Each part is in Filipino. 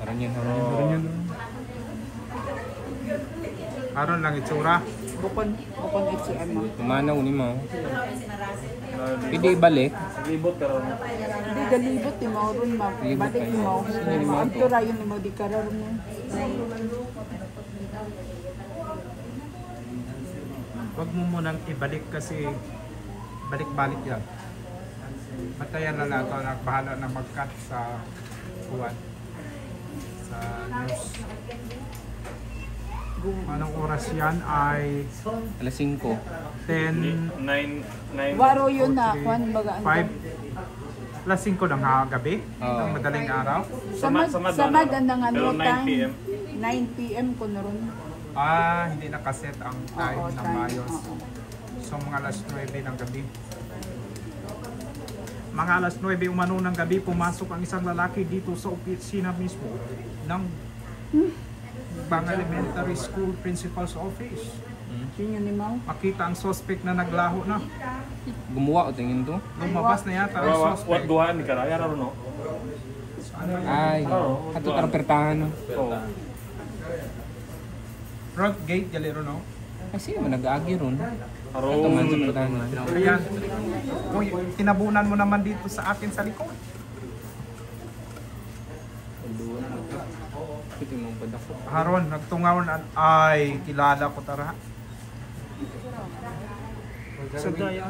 Haron yan. Haron lang itsura. Bukon HCM mo. Tumanaw ni mo. Pwede ibalik. Libot ka ron. Hindi galibot ni mo ron ma. Balik ni mo. Adto ra yun ni mo di karon mo. Huwag mo munang ibalik kasi balik-balik yan. Batayan na nato nagbahala na mag-cut sa buwan. Sa news. Anong oras yan ay Alas 5. 10, 9. Waro yun na. Kwan baga. 5, alas 5 ng gabi. Ang madaling araw. Samad ang Pero ano 9 time. PM. 9 PM ko na ron. Hindi nakaset ang time Oo, ng time. Mayos. Oo. So mga alas 9 ng gabi. Mga alas 9 umano ng gabi, pumasok ang isang lalaki dito sa opisina mismo ng Bang Elementary School Principal's Office. Sino ni mo? Makita ang suspect na naglaho na. Gumawa o tingin to. Lumabas na yata ang What suspect. duhaan ni karaya ron no? Ay, ato karpertahan no. Oo. Front gate, galero no? Kasi mo nag-agi ron. Aron. Ato man sa pertahan. Ayan. Uy, tinabunan mo naman dito sa akin sa likod. Pwede mong padako. Haron, nagtungaw na. Ay, kilala ko tara. Sa daya.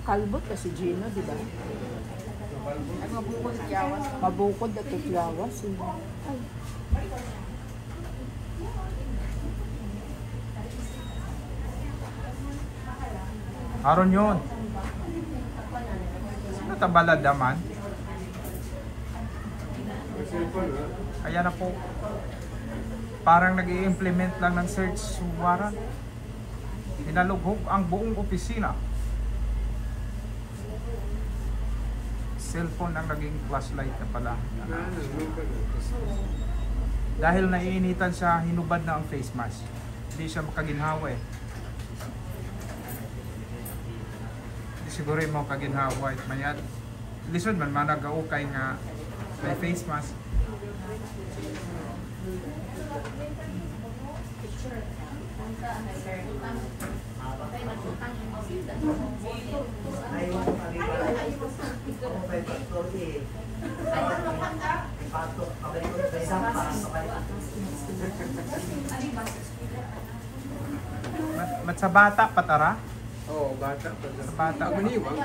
Kalbot ka si Gino, di ba? Ay, mabukod at yawas. Mabukod at yawas. Ay. Haron yun. Sino tabalad naman? Kaya na po. Parang nag-i-implement lang ng search warrant. Hinalughog ang buong opisina. Cellphone ang naging flashlight na pala. Dahil naiinitan siya, hinubad na ang face mask. Hindi siya makaginhawa eh. Hindi siguro yung mga kaginhawa at mayat. Listen man, managaukay nga may face mask. Mat sa bata patara? Oo, bata. Sa bata. Maniwang.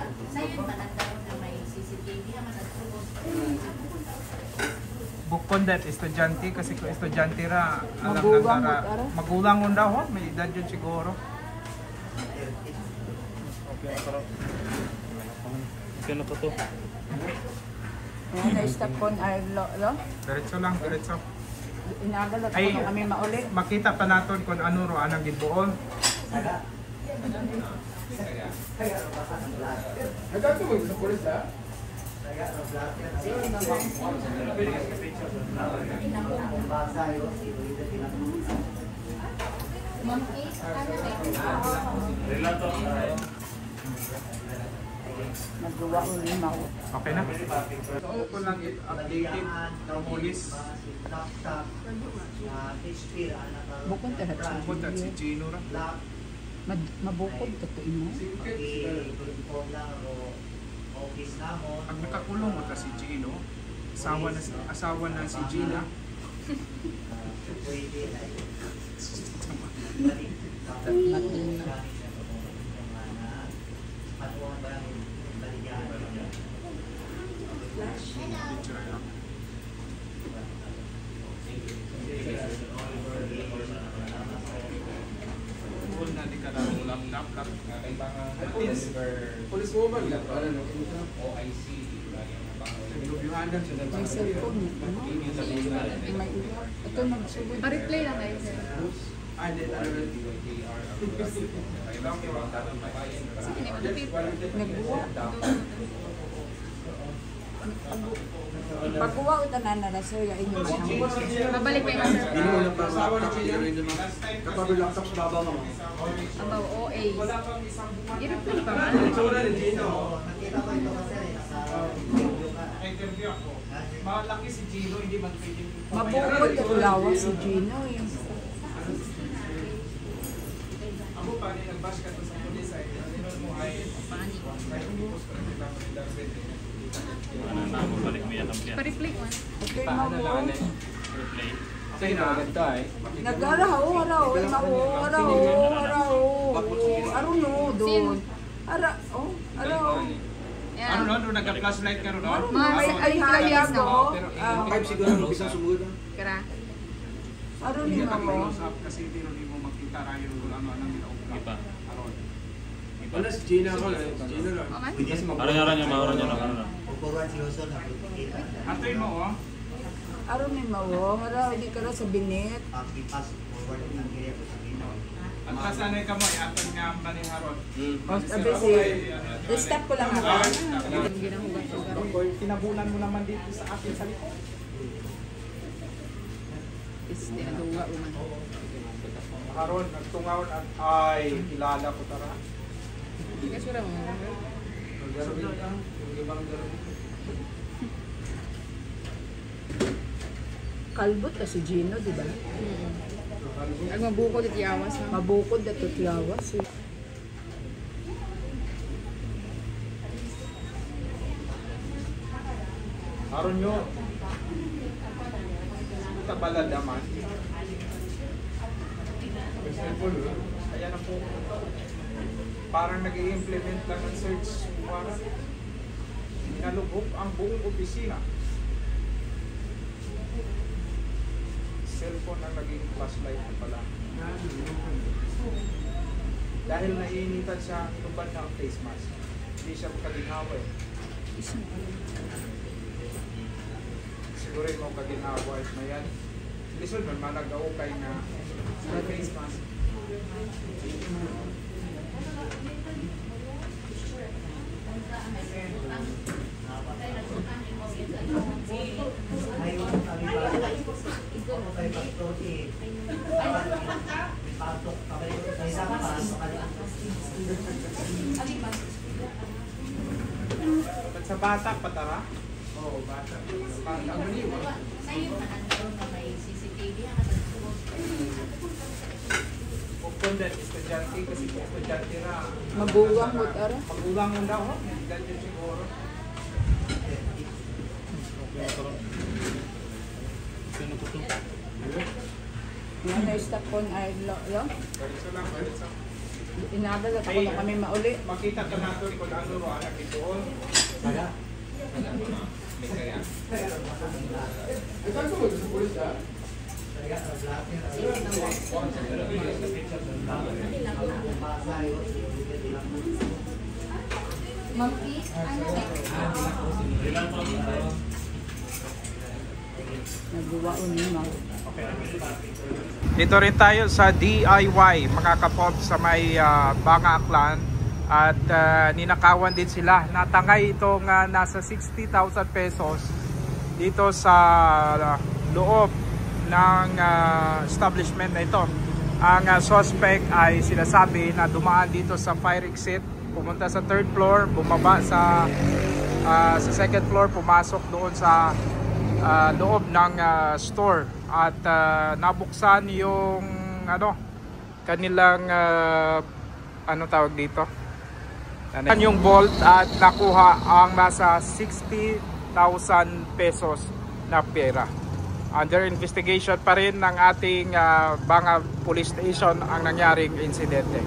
Bukod dat estudyante kasi kung estudyante ra alam Magulang na mo, ara? magulang mo daw ho, may edad yun siguro. Okay, pero okay na to. Yan, na-stop ko ay lo. Diretso lang, diretso. Inagalat Ay, ko kami mauli. makita pa naton kung ano ro anang gibuon. Nagkato mo sa polis ha? Relato. Nagawa ko limaw. Okay na? So, ko lang updated ng police. Bukod ka na Bukod at si Gino ra. Mabukod ka to imo. Pag nakakulong mo ta si Gino, asawa na si Gina. Na di ka na laptop kay Polis mo ba? Ano no? OIC. Yuhanan siya May cellphone ni ano? May ito nagsugod. Pa-replay lang kayo, sir. Ay, di ano. Sige, hindi mo dapit. Nagbuwa. Pagkuha ko tanan na sir, ya inyo mahangos. Babalik kayo, sir. Hindi mo lang asawa ni Gina. Kapag laptop sa baba mo. About OA. I-replay pa man. Itsura ni Gina. Hindi ako. Malaki si Gino, hindi man pwedeng Mabukod at lawas si Gino eh. Ako pa rin nagbas ka to sa pulis ay ano mo ay Ano na mo balik mo yan ang piyan. Pa-reflect one. Okay, mabukod. Replay. Sige na, ganito ay. Nag-araw, araw no, doon. Araw. ano no, doon nagka-flashlight ka ron no? Ay hayag ko. Five siguro nung isang sumugod. Kara. Araw ni Hindi ka mo. close up kasi hindi rin mo makita rayo kung ano ang ginawa. Iba. Aron. Wala si Gina ko lang. Gina lang. O man? Aron niya, mauro niya lang. Ano na. Atoy mo oh. Araw ni mo. Araw di ka sa binit. At kasanay ka mo, aton nga maning haron. O sabi si stop ko lang ako. Tinabunan mo naman dito sa akin sa likod. Is tinaduwa man. Haron, nagtungaw at ay, kilala ko tara. Hindi ka sure mo. Kalbot ka si Gino, di ba? Ang mabukod at yawas na. Mabukod at lawas eh. Haron nyo. Tabalad naman. Ayan na po. Parang nag-i-implement lang ng search warrant. Nalubog ang buong opisina. Cellphone ang naging flashlight na pala. Dahil naiinitan siya, inuban na ang face mask. Hindi siya makaginawa eh. Sigurin mo kaginawa na yan. Lisod man manag-aukay na sa face mask. At sa bata patara? Oo, bata. Bata. Kukundan, estudyante kasi estudyante na. Mabuwang mo tara. Magulang mo daw, ganyan siguro. Ano ko to? Yan na stop ko ay lo. Ganito lang, ganito. Inadal at ako na kami mauli. Makita ka natin kung ano ro anak ito. Kaya? May kaya. Monkey? Nagbuwaon ni Mau. Dito rin tayo sa DIY, mga kapop sa may Banga Aklan. At ninakawan din sila. Natangay itong nasa 60,000 pesos dito sa loob ng establishment na ito. Ang suspect ay sinasabi na dumaan dito sa fire exit, pumunta sa 3rd floor, bumaba sa second floor, pumasok doon sa loob ng store at nabuksan yung kanilang ano tawag dito, yung vault at nakuha ang nasa 60,000 pesos na pera. Under investigation pa rin ng ating Banga Police Station ang nangyaring insidente.